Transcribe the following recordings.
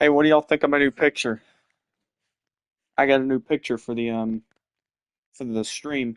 Hey, what do y'all think of my new picture? I got a new picture for the stream.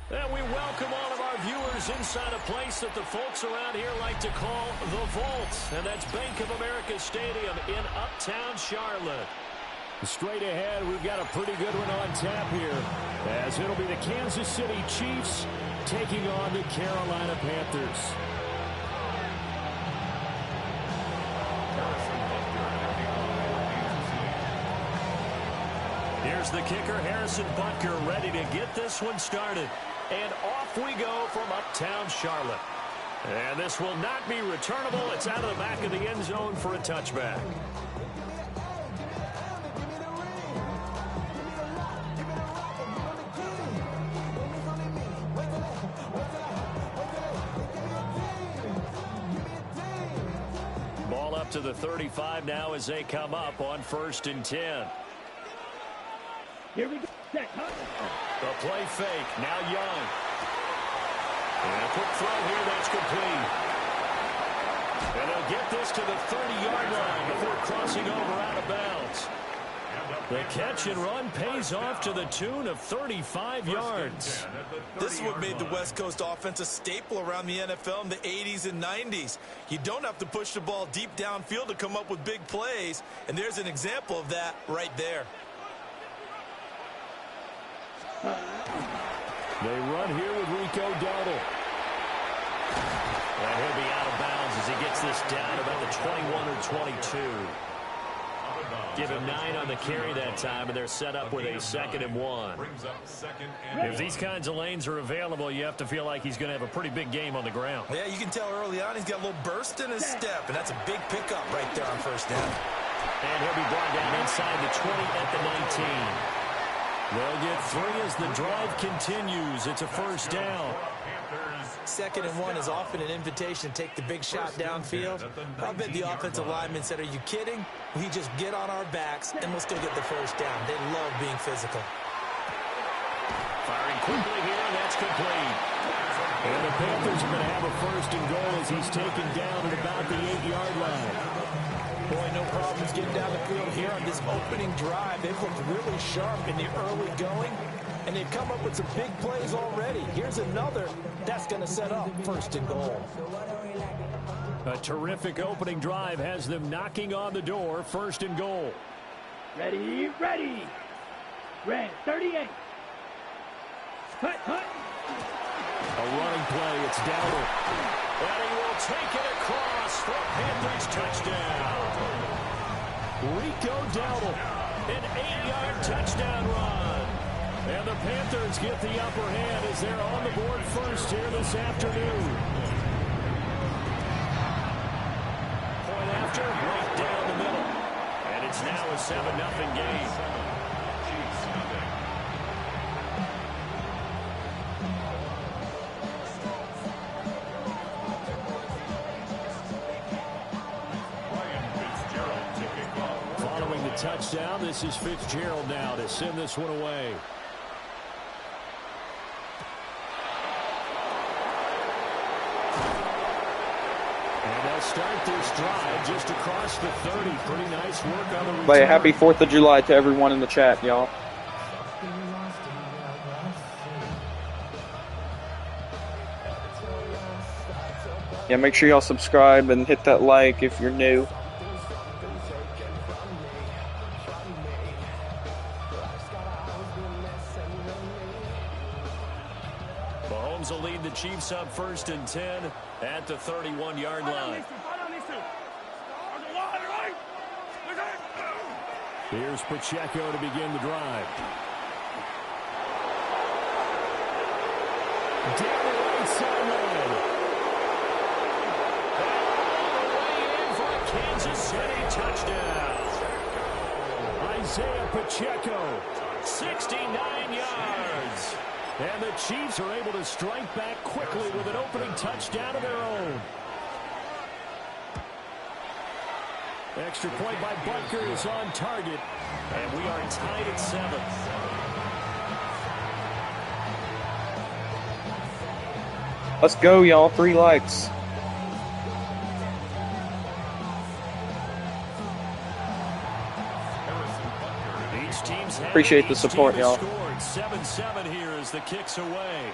And we welcome all of our viewers inside a place that the folks around here like to call the Vault. And that's Bank of America Stadium in Uptown Charlotte. Straight ahead, we've got a pretty good one on tap here, as it'll be the Kansas City Chiefs taking on the Carolina Panthers. Here's the kicker, Harrison Butker, ready to get this one started. And off we go from Uptown Charlotte. And this will not be returnable. It's out of the back of the end zone for a touchback. Ball up to the 35 now as they come up on 1st and 10. Here we go. The play fake. Now Young. And a quick throw here. That's complete. And they'll get this to the 30-yard line before crossing over out of bounds. The catch and run pays off to the tune of 35 yards. This is what made the West Coast offense a staple around the NFL in the 80s and 90s. You don't have to push the ball deep downfield to come up with big plays, and there's an example of that right there. They run here with Rico Dowdle. And he'll be out of bounds as he gets this down about the 21 or 22. Give him 9 on the carry that time, and they're set up with a 2nd and 1. If these kinds of lanes are available, you have to feel like he's going to have a pretty big game on the ground. Yeah, you can tell early on he's got a little burst in his step, and that's a big pickup right there on first down. And he'll be brought down inside the 20 at the 19. They'll get 3 as the drive continues. It's a first down. 2nd and 1 is often an invitation to take the big shot downfield. I bet the offensive lineman said, are you kidding? We just get on our backs and we'll still get the first down. They love being physical. Firing quickly here, and that's complete. And the Panthers are going to have a 1st and goal as he's taken down at about the 8-yard line. Boy, no problems getting down the field here on this opening drive. They've looked really sharp in the early going, and they've come up with some big plays already. Here's another that's going to set up 1st and goal. A terrific opening drive has them knocking on the door. 1st and goal. Ready, ready. Red 38. Hut, hut. A running play. It's Dowdle. And he will take it across for Panthers touchdown. Rico Dowdle, an 8-yard touchdown run. And the Panthers get the upper hand as they're on the board first here this afternoon. Point after, right down the middle. And it's now a 7-0 game. Following the touchdown, this is Fitzgerald now to send this one away. Start this drive just across the 30. Pretty nice work on the return. But happy 4th of July to everyone in the chat, y'all. Yeah, make sure y'all subscribe and hit that like if you're new. Mahomes will lead the Chiefs up 1st and 10 at the 31-yard line. Here's Pacheco to begin the drive. Down the right sideline. All the way in for a Kansas City touchdown. Isaiah Pacheco, 69 yards. And the Chiefs are able to strike back quickly with an opening touchdown of their own. Extra point by Butker is on target. And we are tied at 7. Let's go, y'all. 3 likes. Appreciate the support, y'all. 7-7 here as the kick's away.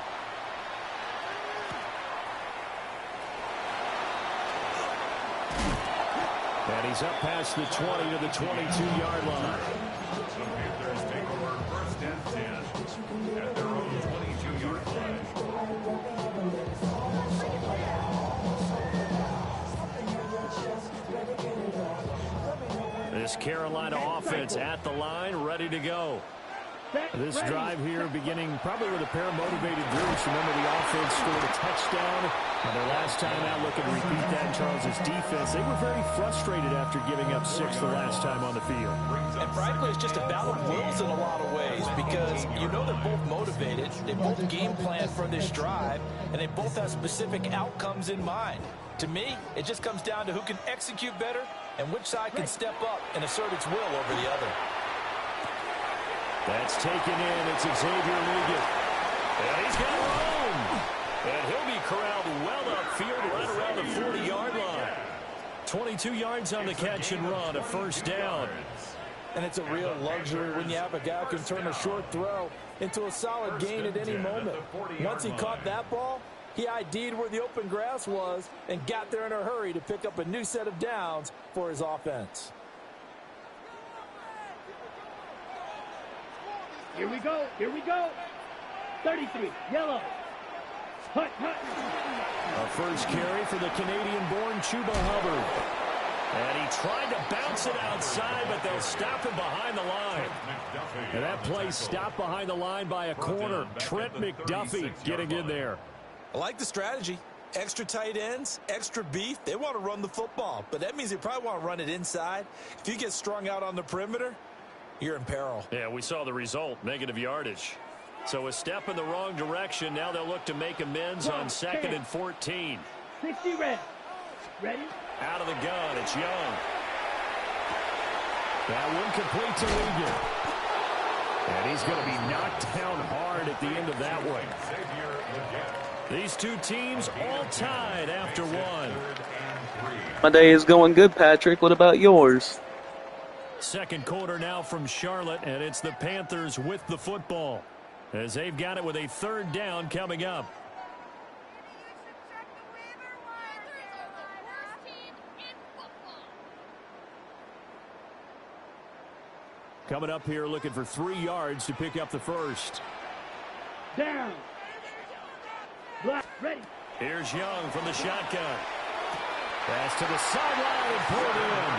And he's up past the 20 to the 22-yard line. The Panthers take over 1st and 10 at their own 22-yard line. This Carolina offense at the line, ready to go. This drive here beginning probably with a pair of motivated groups. Remember, the offense scored a touchdown. And their last time out, looking to repeat that, Charles's defense. They were very frustrated after giving up 6 the last time on the field. And frankly, it's just a battle of wills in a lot of ways because you know they're both motivated. They both game plan for this drive, and they both have specific outcomes in mind. To me, it just comes down to who can execute better and which side can step up and assert its will over the other. That's taken in. It's Xavier Ligon. And he's got room. And he'll be corralled well upfield right around the 40-yard line. 22 yards on the catch and run, a 1st down. And it's a real luxury when you have a guy who can turn a short throw into a solid gain at any moment. Once he caught that ball, he ID'd where the open grass was and got there in a hurry to pick up a new set of downs for his offense. Here we go. Here we go. 33, yellow. Hut, hut. A first carry for the Canadian-born Chuba Hubbard. And he tried to bounce it outside, but they'll stop him behind the line. And that play stopped behind the line by a corner. Trent McDuffie getting in there. I like the strategy. Extra tight ends, extra beef. They want to run the football, but that means they probably want to run it inside. If you get strung out on the perimeter, you're in peril. Yeah, we saw the result, negative yardage. So a step in the wrong direction. Now they'll look to make amends on 2nd and 14. 60 red. Ready? Out of the gun, it's Young. That one complete to Ligon. And he's going to be knocked down hard at the end of that one. These two teams all tied after one. My day is going good, Patrick. What about yours? Second quarter now from Charlotte, and it's the Panthers with the football, as they've got it with a 3rd down coming up. Coming up here looking for 3 yards to pick up the first. Down. Black, ready. Here's Young from the shotgun. Pass to the sideline and pulled in.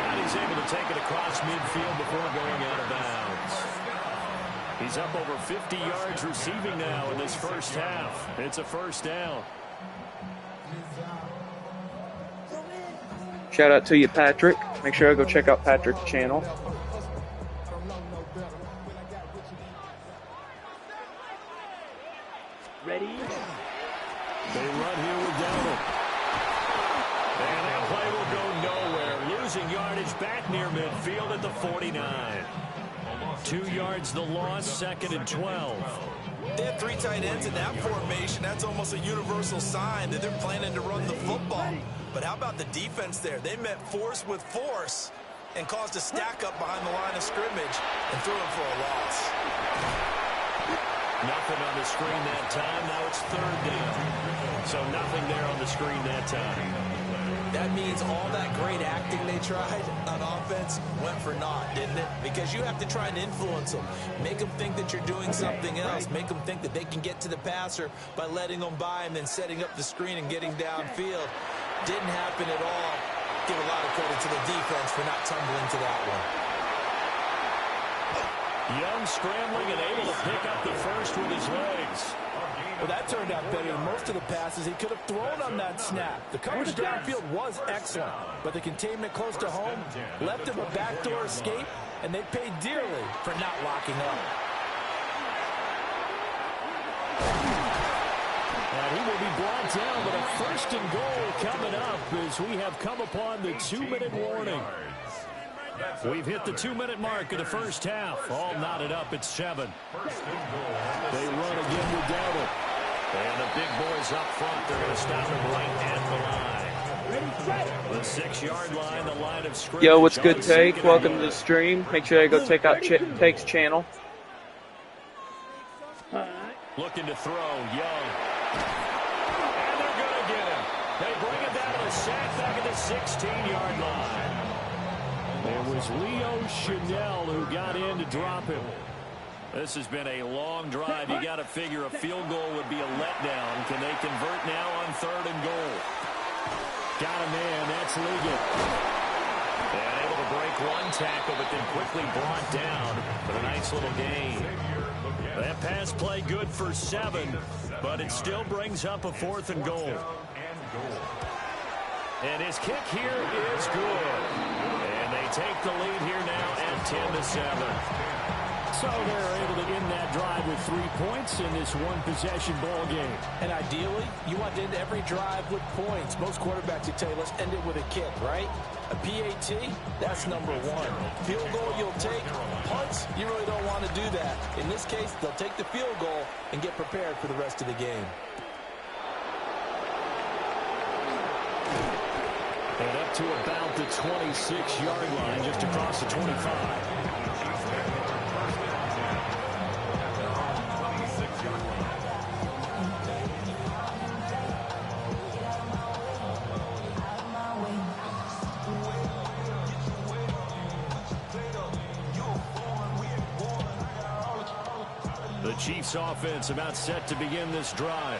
And he's able to take it across midfield before going out of bounds. He's up over 50 yards receiving now in this first half. It's a first down. Shout out to you, Patrick. Make sure I go check out Patrick's channel. Ready? They run here with Dowdle. And that play will go nowhere. Losing yardage back near midfield at the 49. 2 yards the loss, 2nd and 12. They have 3 tight ends in that formation. That's almost a universal sign that they're planning to run the football. But how about the defense there? They met force with force and caused a stack up behind the line of scrimmage and threw him for a loss. Nothing on the screen that time. Now it's 3rd down. So nothing there on the screen that time. That means all that great acting they tried on offense went for naught, didn't it? Because you have to try and influence them. Make them think that you're doing something else. Make them think that they can get to the passer by letting them by and then setting up the screen and getting downfield. Didn't happen at all. Give a lot of credit to the defense for not tumbling to that one. Young scrambling and able to pick up the first with his legs. Well, that turned out better than most of the passes he could have thrown on that snap. The coverage downfield was excellent, but the containment close to home left him a backdoor escape, and they paid dearly for not locking up. And he will be brought down, but a 1st and goal coming up as we have come upon the 2-minute warning. We've hit the 2-minute mark of the first half. All knotted up at 7. They run again with Dowdle. And the big boys up front, they're going to stop him right at the line. The 6-yard line, the line of scrimmage. Yo, what's good, Take? Welcome to the stream. Make sure you go check out Take's channel. Looking to throw, Young. And they're going to get him. They bring him down to a sack back at the 16-yard line. It was Leo Chanel who got in to drop him. This has been a long drive. You got to figure a field goal would be a letdown. Can they convert now on 3rd and goal? Got a man. That's Ligon. And able to break one tackle, but then quickly brought down for a nice little gain. That pass play good for 7, but it still brings up a 4th and goal. And his kick here is good. And they take the lead here now at 10-7. So they're able to end that drive with 3 points in this one-possession ball game. And ideally, you want to end every drive with points. Most quarterbacks would tell you, let's end it with a kick, right? A PAT, that's number 1. Field goal you'll take. Punts, you really don't want to do that. In this case, they'll take the field goal and get prepared for the rest of the game. And up to about the 26-yard line, just across the 25. Chiefs offense about set to begin this drive.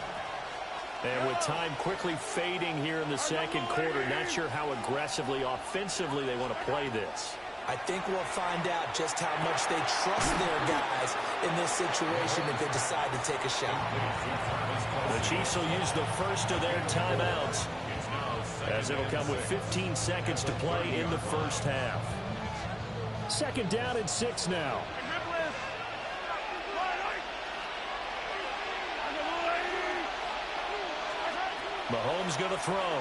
And with time quickly fading here in the second quarter, not sure how aggressively, offensively they want to play this. I think we'll find out just how much they trust their guys in this situation if they decide to take a shot. The Chiefs will use the first of their timeouts, as it'll come with 15 seconds to play in the first half. Second down and 6 now. Mahomes going to throw.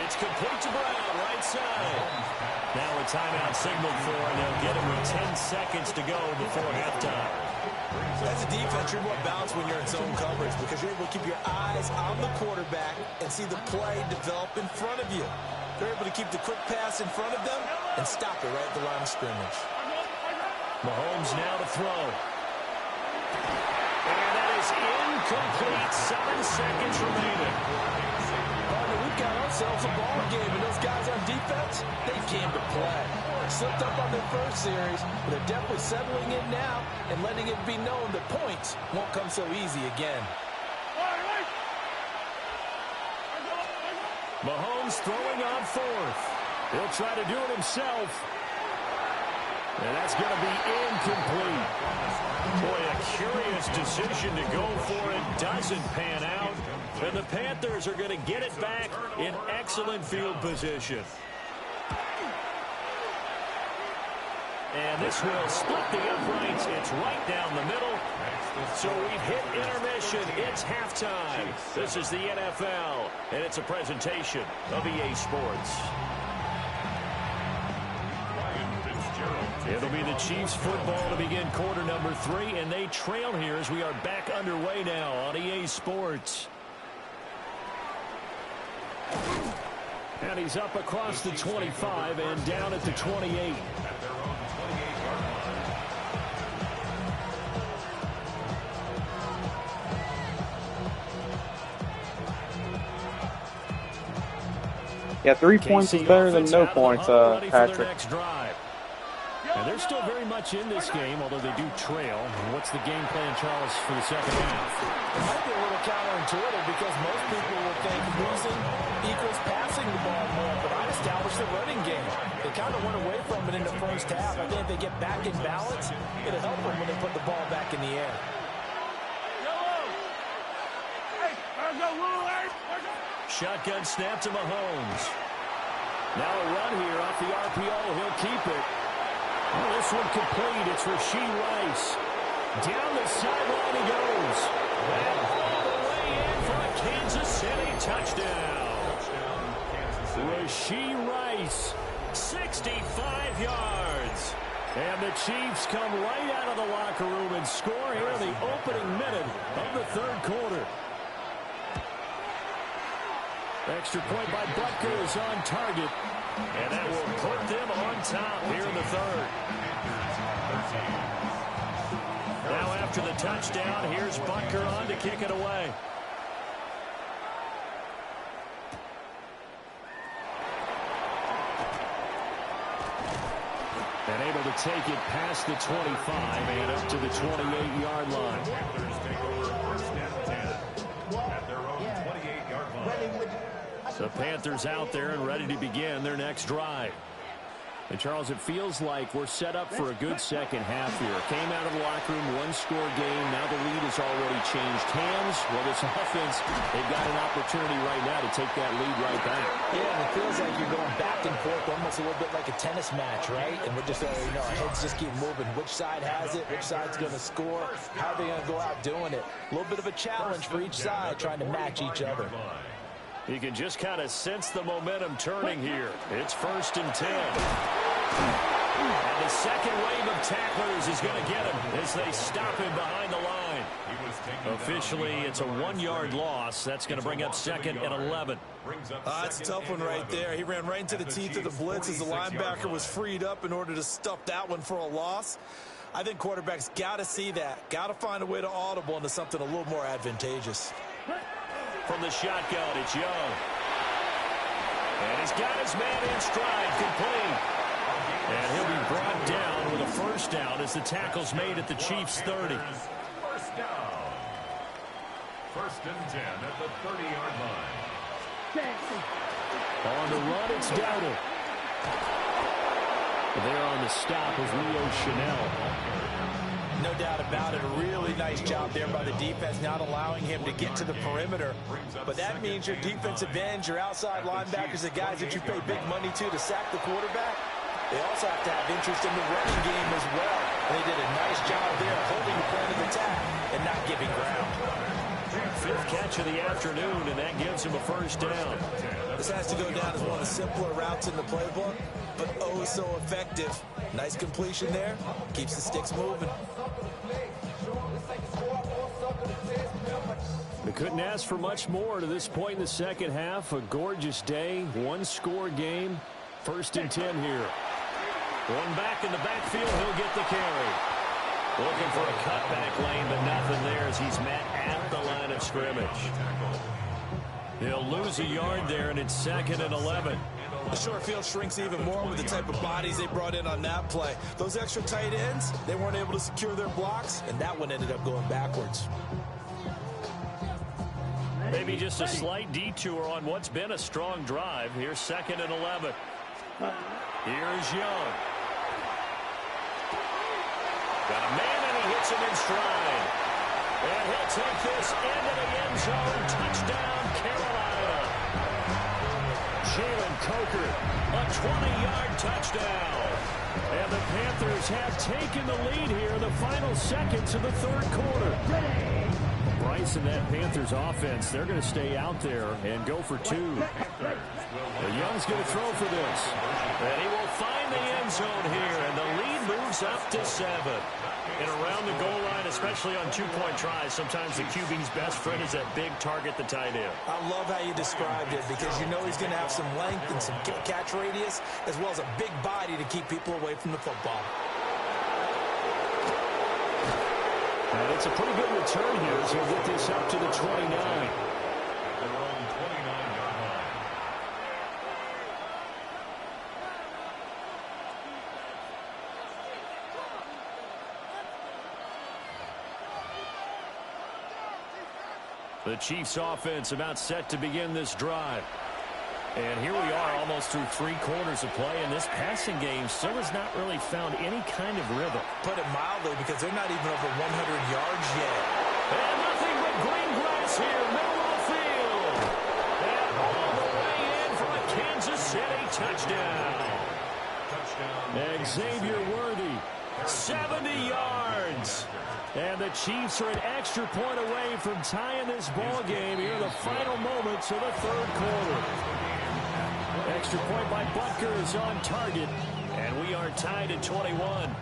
It's complete to Brown, right side. Now a timeout signaled for, and they'll get him with 10 seconds to go before halftime. As a defense, you're more balanced when you're in zone coverage because you're able to keep your eyes on the quarterback and see the play develop in front of you. They're able to keep the quick pass in front of them and stop it right at the line of scrimmage. Mahomes now to throw. And that is incomplete. 7 seconds remaining. We've got ourselves a ball game, and those guys on defense, they came to play. Slipped up on their first series, but they're definitely settling in now and letting it be known that points won't come so easy again. Mahomes throwing on fourth. He'll try to do it himself. And that's going to be incomplete. Boy, a curious decision to go for it. Doesn't pan out. And the Panthers are going to get it back in excellent field position. And this will split the uprights. It's right down the middle. So we've hit intermission. It's halftime. This is the NFL, and it's a presentation of EA Sports. It'll be the Chiefs football to begin quarter number 3, and they trail here as we are back underway now on EA Sports. And he's up across the 25 and down at the 28. Yeah, 3 points is better than no points, Patrick. And they're still very much in this game, although they do trail. And what's the game plan, Charles, for the second half? It might be a little counterintuitive because most people would think losing equals passing the ball more, but I established the running game. They kind of went away from it in the first half. I think if they get back in balance, it'll help them when they put the ball back in the air. Shotgun snap to Mahomes. Now a run here off the RPO. He'll keep it. Oh, this one complete. It's Rashee Rice. Down the sideline he goes. And all the way in for a Kansas City touchdown. Rashee Rice, 65 yards. And the Chiefs come right out of the locker room and score here in the opening minute of the third quarter. Extra point by Butker is on target. And that will put them on top here in the third. Now after the touchdown, here's Butker on to kick it away. And able to take it past the 25 and up to the 28-yard line. The Panthers out there and ready to begin their next drive. And, Charles, it feels like we're set up for a good second half here. Came out of the locker room, one-score game. Now the lead has already changed hands. Well, this offense, they've got an opportunity right now to take that lead right back. Yeah, and it feels like you're going back and forth almost a little bit like a tennis match, right? And we're just, our heads just keep moving. Which side has it? Which side's going to score? How are they going to go out doing it? A little bit of a challenge for each side trying to match each other. You can just kind of sense the momentum turning here. It's 1st and 10. And the second wave of tacklers is going to get him as they stop him behind the line. Officially, it's a 1-yard loss. That's going to bring up 2nd and 11. That's a tough one right there. He ran right into the teeth of the blitz as the linebacker was freed up in order to stuff that one for a loss. I think quarterbacks got to see that. Got to find a way to audible into something a little more advantageous. From the shotgun, it's Young. And he's got his man in stride, complete. And he'll be brought down with a first down as the tackle's made at the Chiefs' 30. First down. First and 10 at the 30-yard line. On the run, it's Dowdle. There on the stop is Leo Chanel. No doubt about it. A really nice job there by the defense, not allowing him to get to the perimeter. But that means your defensive ends, your outside linebackers, the guys that you pay big money to sack the quarterback, they also have to have interest in the running game as well. And they did a nice job there holding the point of attack and not giving ground. Fifth catch of the afternoon, and that gives him a first down. This has to go down as one of the simpler routes in the playbook, but oh so effective. Nice completion there. Keeps the sticks moving. They couldn't ask for much more to this point in the second half. A gorgeous day, one-score game. First and 10 here. One back in the backfield, he'll get the carry. Looking for a cutback lane, but nothing there as he's met at the line of scrimmage. They'll lose a yard there, and it's 2nd and 11. The short field shrinks even more with the type of bodies they brought in on that play. Those extra tight ends, they weren't able to secure their blocks, and that one ended up going backwards. Maybe just a slight detour on what's been a strong drive. Here's 2nd and 11. Here's Young. Got a man, and he hits him in stride. And he'll take this into the end zone. Touchdown, Carolina. Jalen Coker, a 20-yard touchdown. And the Panthers have taken the lead here in the final seconds of the third quarter. Bryce and that Panthers offense, they're going to stay out there and go for two. Young's going to throw for this. And he will find the end zone here, and the lead moves up to 7. And around the goal line, especially on two-point tries, sometimes the QB's best friend is that big target, the tight end. I love how you described it because you know he's going to have some length and some catch radius as well as a big body to keep people away from the football. And it's a pretty good return here as he'll get this up to the 29. Their own 29-yard line. The Chiefs offense about set to begin this drive. And here we are almost through 3 quarters of play, and this passing game still has not really found any kind of rhythm. Put it mildly, because they're not even over 100 yards yet. And nothing but green grass here, middle of the field. And all the way in for a Kansas City touchdown. Xavier Worthy, 70 yards. And the Chiefs are an extra point away from tying this ball game here in the final moments of the third quarter. Extra point by Butker is on target, and we are tied at 21.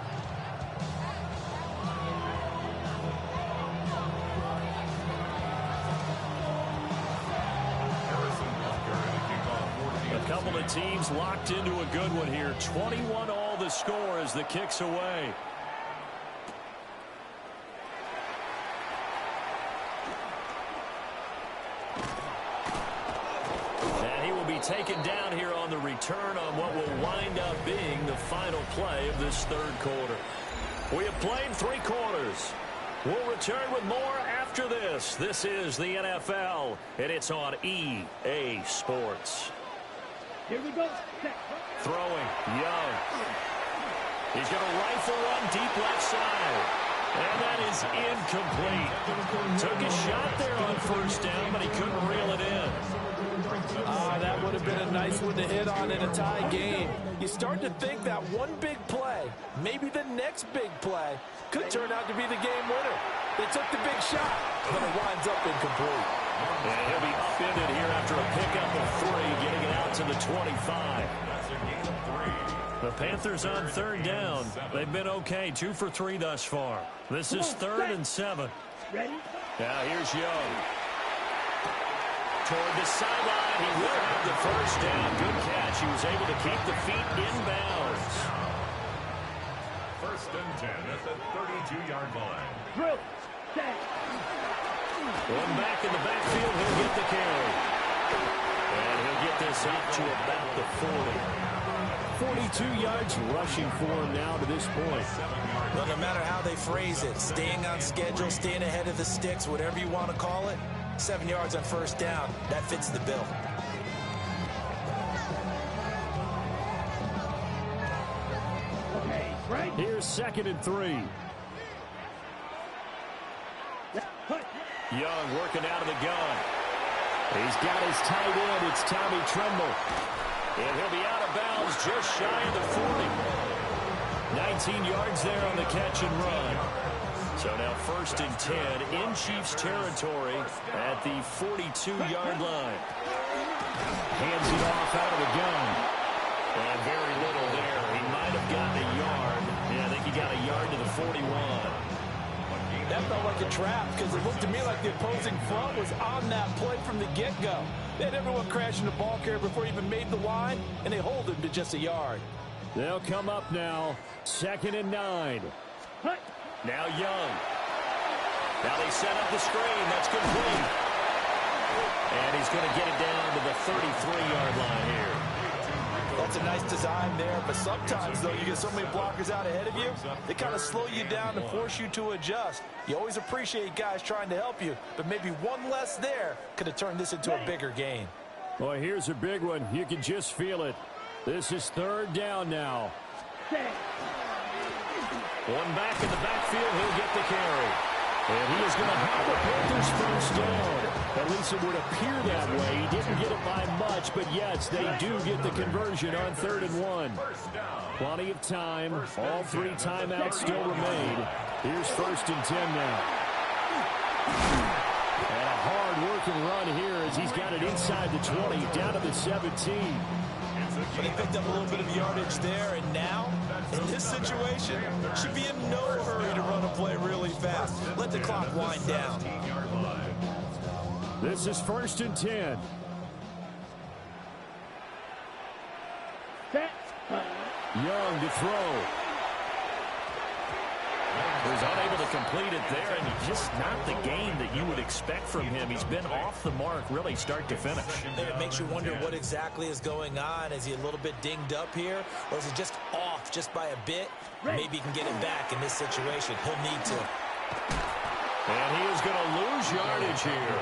A couple of teams locked into a good one here. 21 all the score as the kick's away. Taken down here on the return on what will wind up being the final play of this third quarter. We have played 3 quarters. We'll return with more after this. This is the NFL, and it's on EA Sports. Here we go. Throwing, Young. He's going to rifle one deep left side. And that is incomplete. Took a shot there on first down, but he couldn't reel it in. That would have been a nice one to hit on in a tie game. You start to think that one big play, maybe the next big play, could turn out to be the game winner. They took the big shot, but it winds up incomplete. And he'll be upended here after a pickup of 3, getting it out to the 25. That's a gain of 3. The Panthers on third down. They've been okay, 2 for 3 thus far. This is 3rd and 7. Ready? Now here's Young. Toward the sideline, he will have the first down. Good catch. He was able to keep the feet inbounds. 1st and 10 at the 32-yard line. Through. Set. One back in the backfield, he'll get the carry. And he'll get get this up to about the 40. 42 yards rushing for him now to this point. Well, no matter how they phrase it, staying on schedule, staying ahead of the sticks, whatever you want to call it, 7 yards on first down, that fits the bill. Here's 2nd and 3. Young working out of the gun. He's got his tight end. It's Tommy Tremble. And he'll be out of bounds just shy of the 40. 19 yards there on the catch and run. So now 1st and 10 in Chiefs territory at the 42-yard line. Hands it off out of the gun. And very little there. He might have gotten a yard. Yeah, I think he got a yard to the 41. That felt like a trap because it looked to me like the opposing front was on that play from the get-go. They had everyone crashing the ball carrier before he even made the line, and they hold him to just a yard. They'll come up now. 2nd and 9. Now Young. Now they set up the screen. That's complete. And he's going to get it down to the 33-yard line here. That's a nice design there, but sometimes, though, you get so many blockers out ahead of you, they kind of slow you down and force you to adjust. You always appreciate guys trying to help you, but maybe one less there could have turned this into a bigger gain. Boy, here's a big one. You can just feel it. This is 3rd down now. One back in the backfield, he'll get the carry. And he is going to have the Panthers first down. At least it would appear that way. He didn't get it by much, but yes, they do get the conversion on 3rd and 1. Plenty of time. All 3 timeouts still remain. Here's 1st and 10 now. And a hard-working run here as he's got it inside the 20, down to the 17. But he picked up a little bit of yardage there, and now, in this situation, should be in no hurry to run a play really fast. Let the clock wind down. This is 1st and 10. Young to throw. Was unable to complete it there, and just not the game that you would expect from him. He's been off the mark really start to finish. It makes you wonder what exactly is going on. Is he a little bit dinged up here, or is he just off just by a bit? Maybe he can get it back in this situation. He'll need to. And he is going to lose yardage here.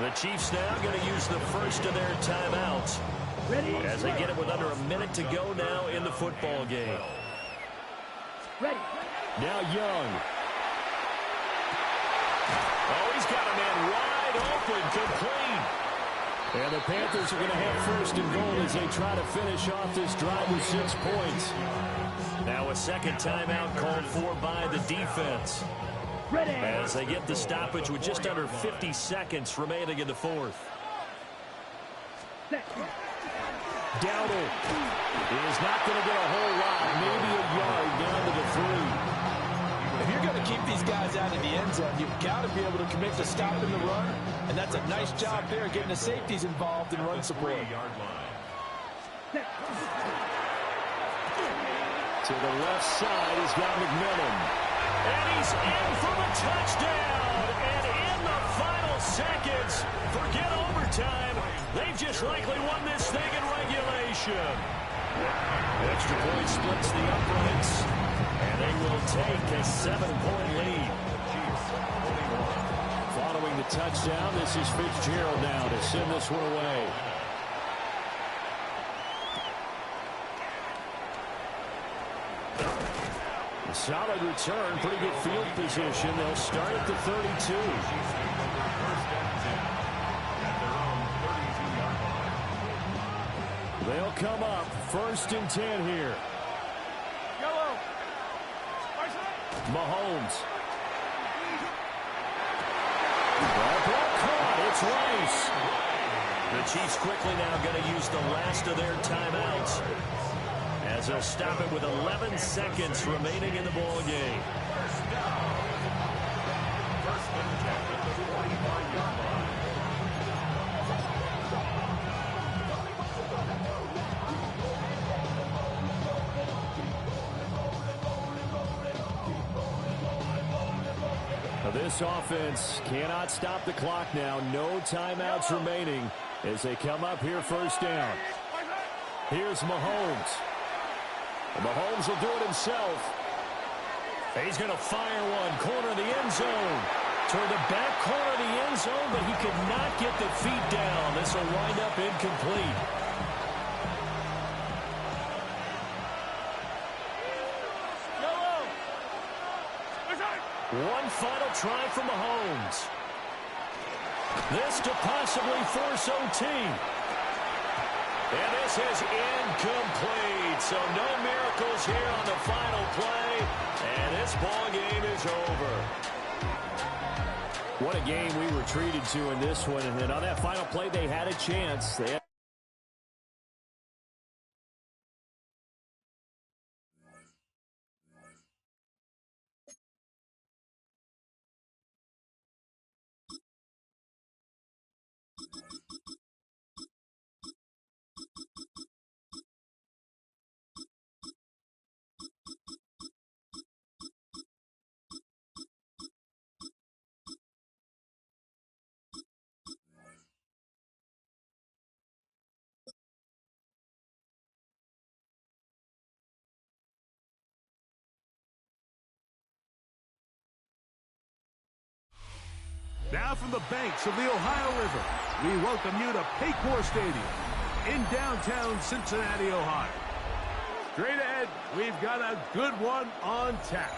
The Chiefs now going to use the first of their timeouts as they get it with under a minute to go now in the football game. Ready. Now Young. Oh, he's got a man wide open, complete. And the Panthers are going to have 1st and goal as they try to finish off this drive with 6 points. Now a 2nd timeout called for by the defense. Ready. As they get the stoppage with just under 50 seconds remaining in the 4th. Dowdle is not going to get a whole lot, maybe a yard down to the 3. If you're going to keep these guys out of the end zone, you've got to be able to commit to stopping the run, and that's a nice job there getting the safeties involved in run support. To the left side, he's got McMillan. And he's in for the touchdown. And in the final seconds, forget overtime. They've just likely won this thing in regulation. Extra point splits the uprights. And they will take a 7-point lead. Following the touchdown, this is Fitzgerald now to send this one away. Solid return, pretty good field position. They'll start at the 32. They'll come up 1st and 10 here. Mahomes. Ball caught. It's Rice. The Chiefs quickly now going to use the last of their timeouts, as they'll stop it with 11 seconds remaining in the ball game. This offense cannot stop the clock now. No timeouts remaining as they come up here first down. Here's Mahomes. And Mahomes will do it himself. He's going to fire one. Corner of the end zone. Toward the back corner of the end zone, but he could not get the feet down. This will wind up incomplete. One final try from Mahomes. This to possibly force OT. And this is incomplete. So no miracles here on the final play. And this ball game is over. What a game we were treated to in this one. And then on that final play, they had a chance. They had Now from the banks of the Ohio River, we welcome you to Paycor Stadium in downtown Cincinnati, Ohio. Straight ahead, we've got a good one on tap.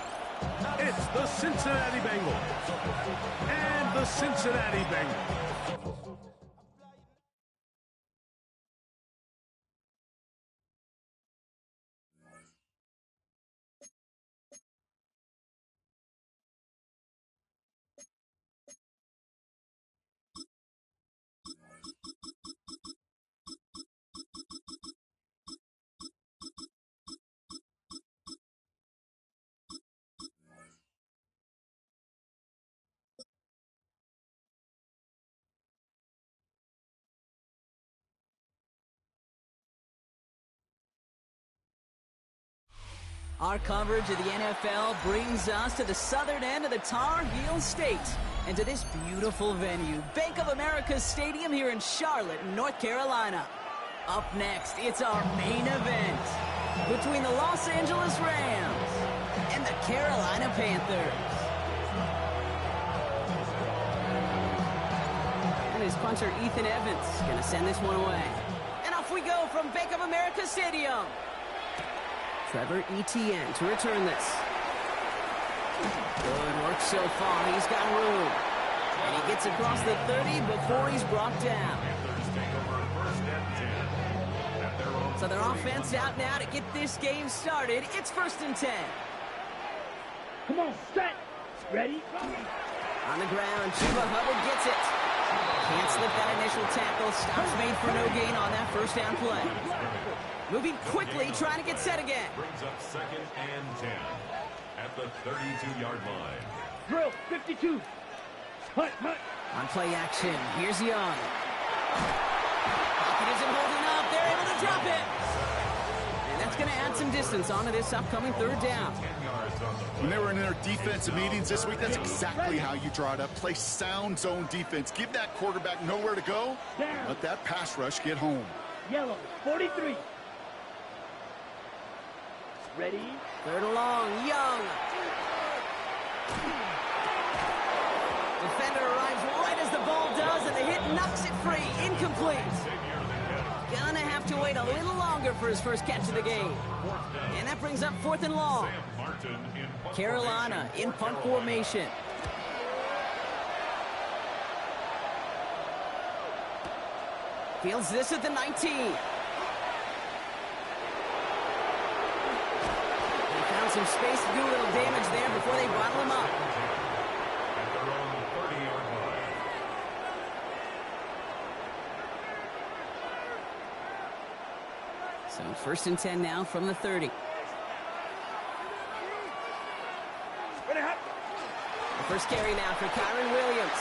It's the Cincinnati Bengals and the Cincinnati Bengals. Our coverage of the NFL brings us to the southern end of the Tar Heel State and to this beautiful venue, Bank of America Stadium here in Charlotte, North Carolina. Up next, it's our main event between the Los Angeles Rams and the Carolina Panthers. And his punter, Ethan Evans, going to send this one away. And off we go from Bank of America Stadium. Trevor Etienne to return this. Good work so far. He's got room. And he gets across the 30 before he's brought down. So their offense out now to get this game started. It's 1st and 10. Come on, set. Ready? On the ground, Chuba Hubbard gets it. Can't slip that initial tackle. Stops made for no gain on that first down play. Moving quickly, trying to get set again. Brings up 2nd and 10 at the 32-yard line. Drill, 52. Hut, hut. On play action, here's Young. Pocket isn't holding up. They're able to drop it. And that's going to add some distance onto this upcoming 3rd down. When they were in their defensive meetings this week, that's exactly how you draw it up. Play sound zone defense. Give that quarterback nowhere to go. Let that pass rush get home. Yellow, 43. Ready? 3rd and long, Young. Defender arrives right as the ball does, and the hit knocks it free. Incomplete. Gonna have to wait a little longer for his first catch of the game. And that brings up 4th and long. Carolina in punt formation. Fields this at the 19. Some space to do a little damage there before they bottle him up. At their own 30-yard line. So 1st and 10 now from the 30. The first carry now for Kyron Williams.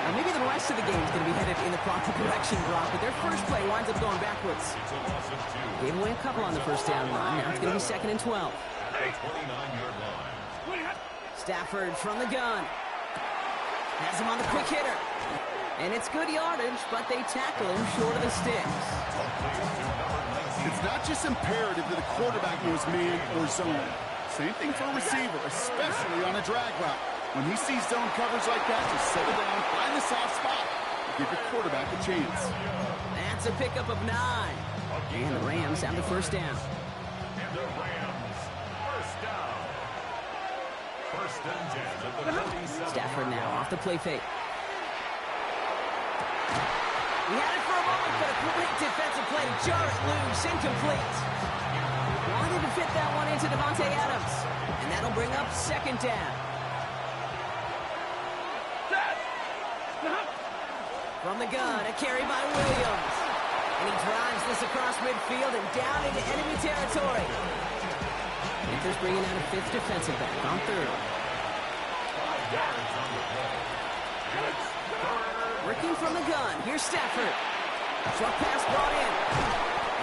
Now maybe the rest of the game is going to be headed in the proper direction, Brock, but their first play winds up going backwards. Gave away a couple on the first down line. Now it's going to be 2nd and 12. 29-yard line. Stafford from the gun. Has him on the quick hitter. And it's good yardage, but they tackle him short of the sticks. It's not just imperative that a quarterback knows man or zone. Same thing for a receiver, especially on a drag route. When he sees zone coverage like that, just settle down, find the soft spot, and give your quarterback a chance. That's a pickup of 9. And the Rams have the first down. And the Rams, first down. First and 10 at the 37. Stafford now off the play fake. He had it for a moment, but a great defensive play to jar it loose, incomplete. Wanted to fit that one into Devontae Adams, and that'll bring up second down. From the gun, a carry by Williams. And he drives this across midfield and down into enemy territory. Panthers bringing out a 5th defensive back on 3rd. 5 yards on the play. It's third. Working from the gun, here's Stafford. Short pass brought in.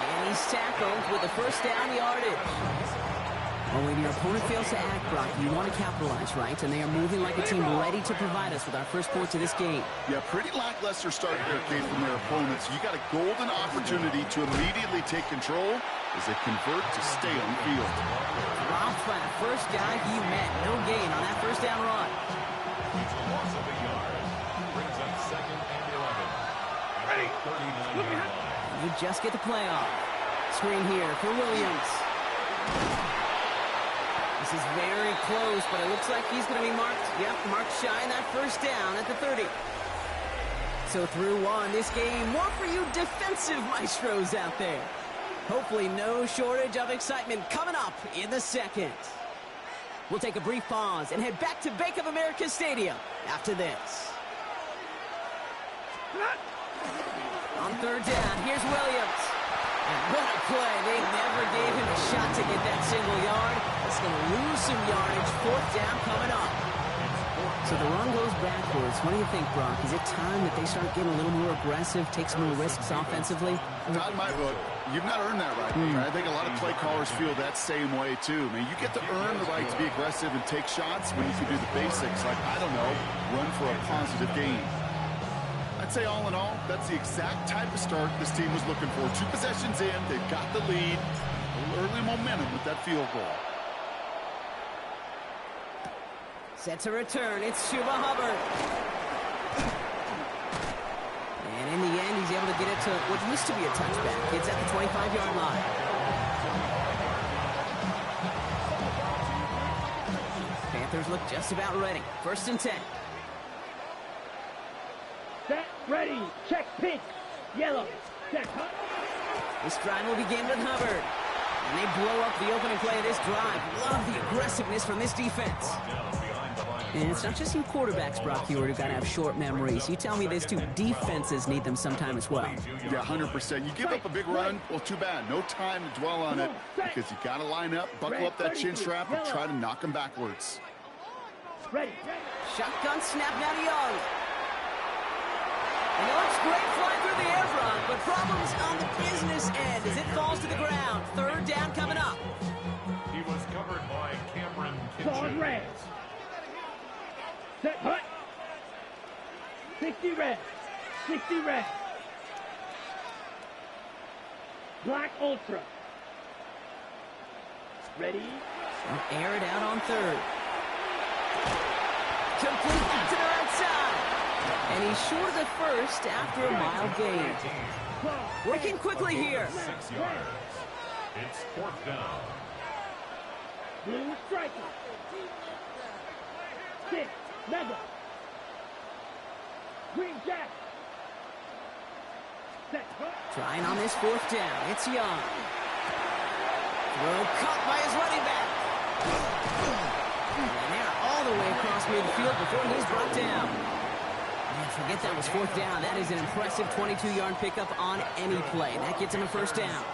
And he's tackled with the first down yardage. Well, when your opponent fails to act, Brock, you want to capitalize, right? And they are moving like a team ready to provide us with our first points of this game. Yeah, pretty lackluster start there, Kate, from their opponents. You got a golden opportunity to immediately take control as they convert to stay on the field. Dropped by the first guy he met. No gain on that first down run. It's a loss of a yard. Brings up second and 11. Ready? 39-yard line. You just get the play off. Screen here for Williams. This is very close, but it looks like he's going to be marked. Yep, marked shy in that first down at the 30. So through 1, this game, more for you defensive maestros out there. Hopefully no shortage of excitement coming up in the second. We'll take a brief pause and head back to Bank of America Stadium after this. On 3rd down, here's Williams. And what a play. They never gave him a shot to get that single yard. It's going to lose some yardage. 4th down coming up. So the run goes backwards. What do you think, Brock? Is it time that they start getting a little more aggressive, take some more risks offensively? Not in my book. You've not earned that right. I think a lot of play callers feel that same way, too. I mean, you get to earn the right to be aggressive and take shots when you can do the basics, like, I don't know, run for a positive gain. I'd say all in all, that's the exact type of start this team was looking for. 2 possessions in, they've got the lead. A little early momentum with that field goal. Set to return, it's Chuba Hubbard. And in the end, he's able to get it to what used to be a touchback. It's at the 25-yard line. Panthers look just about ready. 1st and 10. Set, ready, check, pitch, yellow, set, This drive will begin with Hubbard. And they blow up the opening play of this drive. Love the aggressiveness from this defense. And it's not just you quarterbacks, Brock Hewitt, who've got to have short memories. You tell me this too, defenses need them sometime as well. Yeah, 100%. You give up a big run, well, too bad. No time to dwell on it because you got to line up, buckle up that chin strap, and try to knock them backwards. ready. Shotgun snap now to Young. And it looks great flying through the air, Brock, but problems on the business end as it falls to the ground. 3rd down coming up. He was covered by Cameron Pause Kitchen. red. Set hut. 60 red. 60 red. Black Ultra. Ready? They'll air it out on 3rd. Complete back to the right side. And he's short of the first after a mile gain. Working quickly here. 6 yards. It's 4th down. Blue striker. 6. Mega. Green Jack. Set hut. Trying on this 4th down. It's Young. Throw caught by his running back. And they're all the way across midfield before he's brought down. Man, forget that was 4th down. That is an impressive 22-yard pickup on any play. That gets him a 1st down.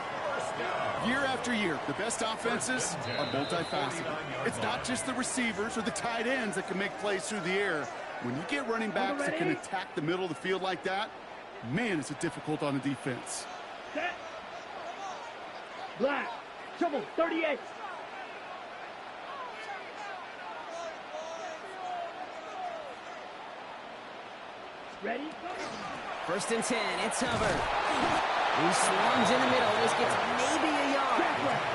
Year after year, the best offenses are multifaceted. It's not just the receivers or the tight ends that can make plays through the air. When you get running backs that can attack the middle of the field like that, man, is it difficult on the defense. Set. Black. Trouble. 38. Ready? First and 10, it's Hubbard. He swarms in the middle. This gets maybe a yard.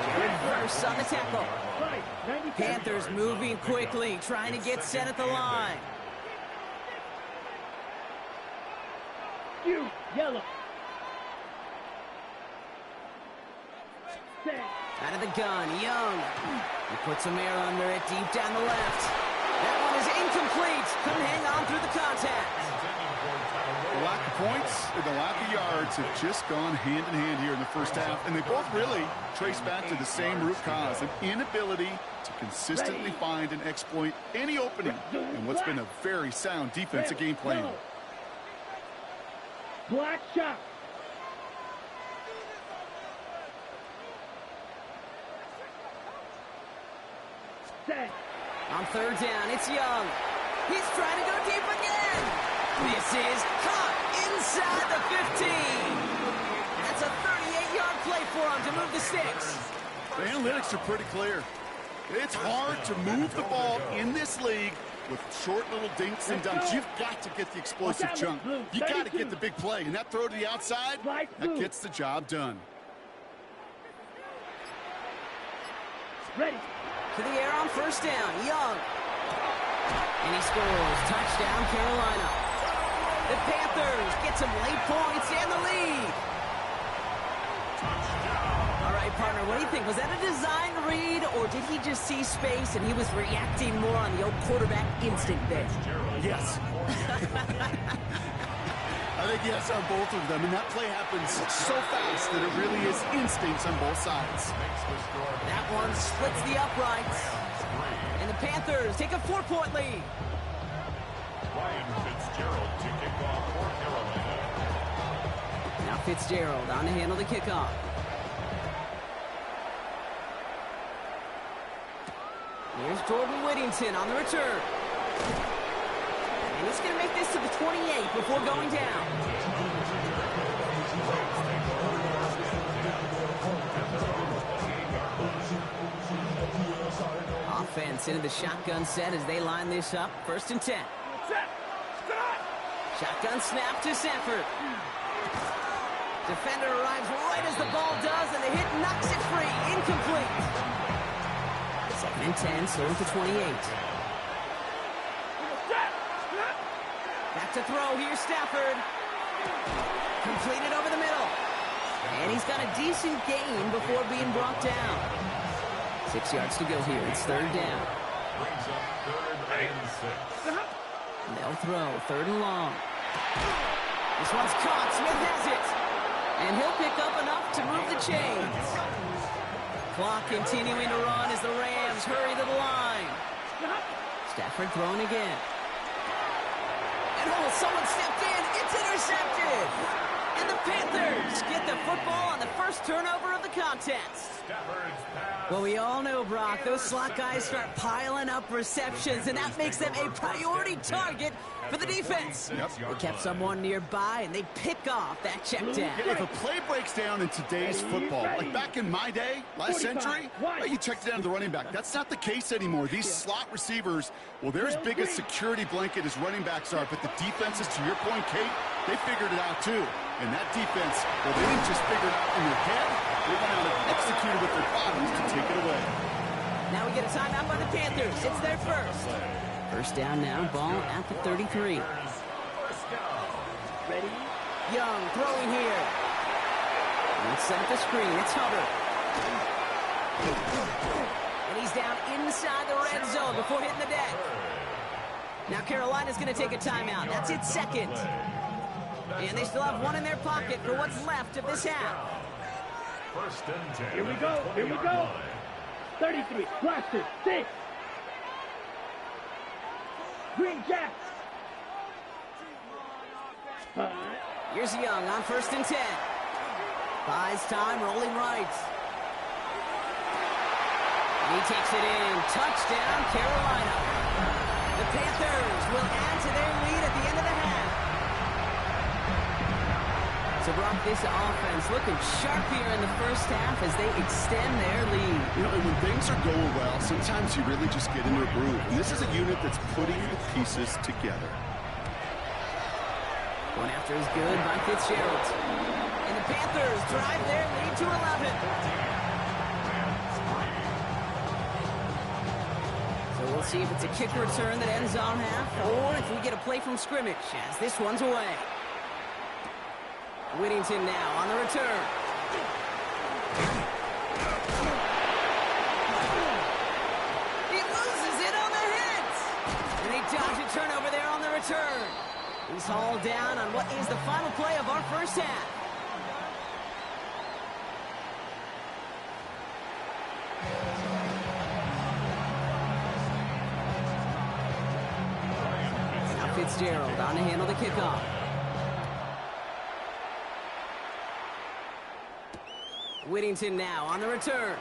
Jared Verse on the tackle. Panthers moving quickly, trying to get set at the line. You, yellow. Set. Out of the gun, Young. He puts some air under it, deep down the left. That one is incomplete. Couldn't hang on through the contact. The lack of points and the lack of yards have just gone hand in hand here in the first half, and they both really trace back to the same root cause, an inability to consistently find and exploit any opening in what's been a very sound defensive game plan. Black shot. Set. On third down, it's Young. He's trying to go deep again. This is caught inside the 15. That's a 38-yard play for him to move the sticks. The analytics are pretty clear. It's hard to move the ball in this league with short little dinks and dunks. You've got to get the explosive jump. You got to get the big play, and that throw to the outside, that gets the job done. Ready. To the air on first down, Young. And he scores. Touchdown, Carolina. The Panthers get some late points and the lead. All right, partner, what do you think? Was that a design read, or did he just see space and he was reacting more on the old quarterback instinct there? Yes. I think yes on both of them, and that play happens so fast that it really is instincts on both sides. That one splits the uprights. And the Panthers take a 4-point lead. Ryan Fitzgerald to kick off for Carolina. Now Fitzgerald on to handle the kickoff. Here's Jordan Whittington on the return. And he's going to make this to the 28 before going down. Offense into the shotgun set as they line this up. First and 10. Shotgun snap to Sanford. Defender arrives right as the ball does, and the hit knocks it free. Incomplete. Second and 10, so at the 28. Back to throw, here's Stafford. Completed over the middle. And he's got a decent gain before being brought down. 6 yards to go here, it's third down. Brings up third and 6. They'll throw, third and long. This one's caught, Smith has it. And he'll pick up enough to move the chains. Clock continuing to run as the Rams hurry to the line. Stafford throwing again. And oh, someone stepped in. It's intercepted. And the Panthers get the football on the first turnover of the contest. Well, we all know, Brock, those slot guys start piling up receptions, and that makes them a priority target for the defense. They kept someone nearby, and they pick off that check down. If a play breaks down in today's football, like back in my day, last century, you checked it down to the running back. That's not the case anymore. These slot receivers, well, they're as big a security blanket as running backs are, but the defenses, to your point, Kate, they figured it out too. And that defense, well, they didn't just figure it out in their head, they went out and executed with their bodies to take it away. Now we get a timeout by the Panthers. It's their first. First down now, ball at the 33. Ready? Young throwing here. Let's set up the screen. It's Hubbard. And he's down inside the red zone before hitting the deck. Now Carolina's going to take a timeout. That's its second. And they still have one in their pocket for what's left of this half. First and 10. Here we go. Here we go. 33. Blaster. 6. Green Jack. Here's Young on first and 10. Buys time, rolling right. And he takes it in. Touchdown, Carolina. The Panthers will add to their lead at the end of the half. So, Brock, this offense looking sharp here in the first half as they extend their lead. You know, when things are going well, sometimes you really just get into a groove. And this is a unit that's putting the pieces together. Going after is good by Fitzgerald. And the Panthers drive their lead to 11. So we'll see if it's a kick return that ends on half, or if we get a play from scrimmage, as this one's away. Whittington now on the return. He loses it on the hit. And they dodge a turnover there on the return. He's hauled down on what is the final play of our first half. Now Fitzgerald on to handle the kickoff. Whittington now on the return.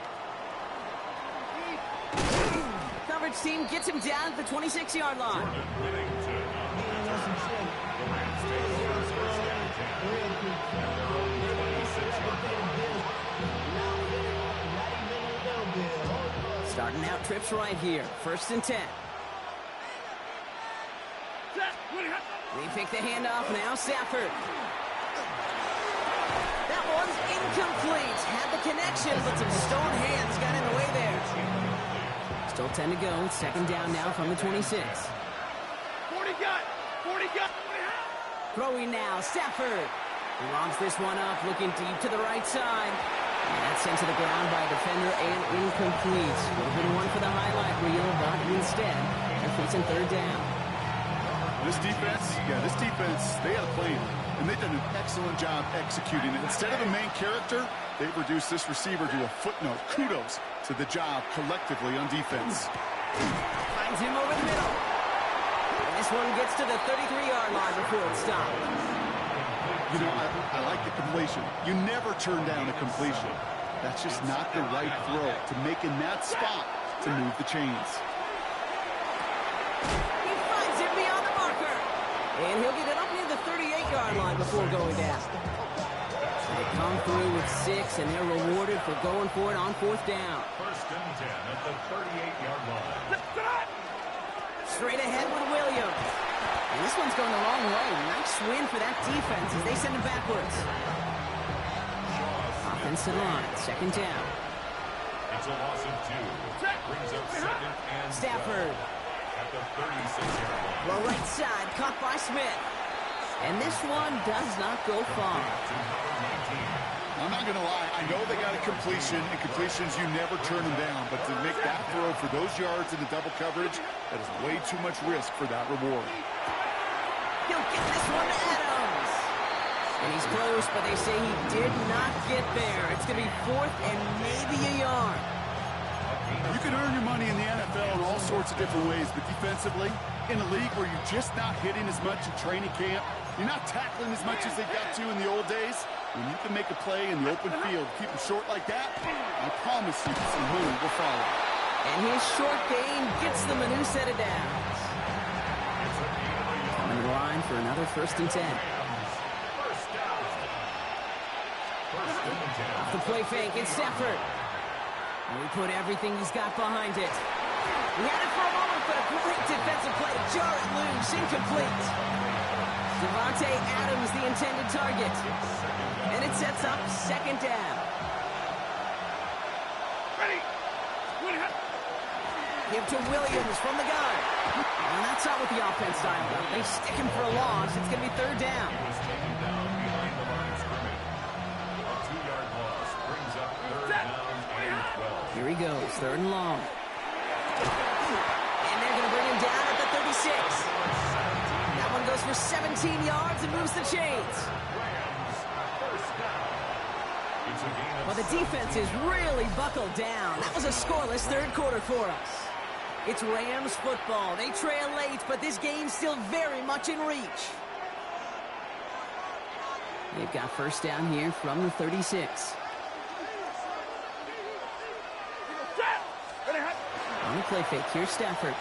Coverage team gets him down at the 26-yard line. Starting out trips right here. 1st and 10. They pick the handoff now. Stafford. That one's incomplete. Had the connection, but some stone hands got in the way there. Still 10 to go. 2nd down now from the 26. 40 got. 40 got. Throwing now. Stafford. He lobs this one up, looking deep to the right side. And that's sent to the ground by a defender and incomplete. Would have been one for the highlight reel, but instead, they're facing 3rd down. This defense, they had a plan, and they've done an excellent job executing it. Instead of a main character, they've reduced this receiver to a footnote. Kudos to the job collectively on defense. Finds him over the middle. And this one gets to the 33-yard line before it stops. You know, I like the completion. You never turn down a completion. That's just not the right throw to make in that spot to move the chains. He finds him beyond the marker. And he'll get it up near the 38-yard line before going down. They come through with 6, and they're rewarded for going for it on 4th down. 1st and 10 at the 38-yard line. Straight ahead with Williams. And this one's going the wrong way. Nice win for that defense as they send him backwards. Offensive line, 2nd down. It's a loss of 2. Brings up 2nd and Stafford. at the 36-yard line. Well, right side, caught by Smith. And this one does not go far. I'm not going to lie. I know they got a completion, and completions, you never turn them down. But to make that throw for those yards in the double coverage, that is way too much risk for that reward. He'll get this one to Adams. And he's close, but they say he did not get there. It's going to be 4th and maybe a yard. You can earn your money in the NFL in all sorts of different ways, but defensively, in a league where you're just not hitting as much in training camp, you're not tackling as much as they got to in the old days, when you can make a play in the open field, keep them short like that, I promise you some money will follow. And his short gain gets them a new set of downs. Coming to the line for another 1st and 10. Off the play fake, it's Stafford. And we put everything he's got behind it. He had it for a moment, but a great defensive play to jar it loose, incomplete. Devontae Adams, the intended target. And it sets up 2nd down. Ready. Give to Williams from the gun. And that's not what the offense dialed up. They stick him for a loss. It's going to be 3rd down. He was taken down behind the line of scrimmage. A 2-yard loss brings up 3rd down and 12. Here he goes, 3rd and long. And they're going to bring him down at the 36. That one goes for 17 yards and moves the chains. Well, the defense is really buckled down. That was a scoreless 3rd quarter for us. It's Rams football. They trail late, but this game's still very much in reach. They've got 1st down here from the 36. On the play fake, here's Stafford.